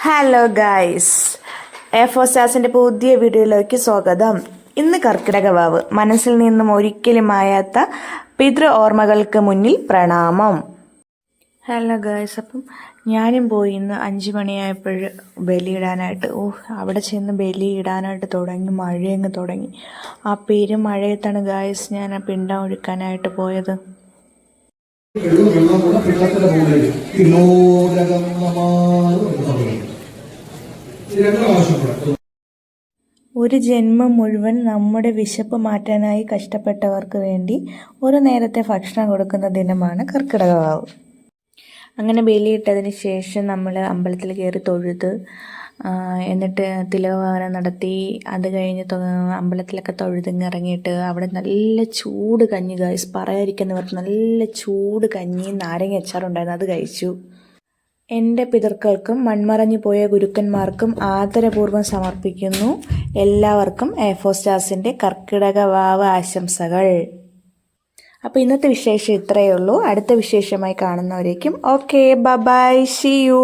Hello guys, എ4സ്റ്റാർസിൻ്റെ പുതിയ വീഡിയോയിലേക്ക് സ്വാഗതം. ഇന്ന് കർക്കിടക വാവ്, മനസ്സിൽ നിന്നും ഒരിക്കലും മായാത്ത പിതൃ ഓർമ്മകൾക്ക് മുന്നിൽ പ്രണാമം. ഹലോ ഗൈസ്, അപ്പം ഞാനും പോയി ഇന്ന് 5 മണിയായപ്പോൾ ബലിയിടാനായിട്ട്. അവിടെ ചെന്ന് ബലിയിടാനായിട്ട് തുടങ്ങി, മഴയങ്ങ് തുടങ്ങി. ആ പെരുമഴയത്താണ് ഗൈസ് ഞാൻ ആ പിണ്ടം ഒഴുക്കാനായിട്ട് പോയത്. ഒരു ജന്മം മുഴുവൻ നമ്മുടെ വിശപ്പ് മാറ്റാനായി കഷ്ടപ്പെട്ടവർക്ക് വേണ്ടി ഒരു നേരത്തെ ഭക്ഷണം കൊടുക്കുന്ന ദിനമാണ് കർക്കിടക വാവ്. അങ്ങനെ ബലിയിട്ടതിന് ശേഷം നമ്മൾ അമ്പലത്തിൽ കയറി തൊഴുത്, എന്നിട്ട് തിലകവാഹനം നടത്തി. അത് കഴിഞ്ഞ് അമ്പലത്തിലൊക്കെ തൊഴുതിങ്ങിറങ്ങിയിട്ട് അവിടെ നല്ല ചൂട് കഞ്ഞി ഗൈസ്, പറയാതിരിക്കുന്നവർ നല്ല ചൂട് കഞ്ഞിയും നാരങ്ങ അച്ചാറുണ്ടായിരുന്നു, അത് കഴിച്ചു. എൻ്റെ പിതൃക്കൾക്കും മൺമറഞ്ഞു പോയ ഗുരുക്കന്മാർക്കും ആദരപൂർവ്വം സമർപ്പിക്കുന്നു. എല്ലാവർക്കും എ4സ്റ്റാർസിൻ്റെ കർക്കിടക വാവ് ആശംസകൾ. അപ്പോൾ ഇന്നത്തെ വിശേഷം ഇത്രയേ ഉള്ളൂ. അടുത്ത വിശേഷമായി കാണുന്നവരേക്കും ഓക്കെ, ബൈ, സീ യു.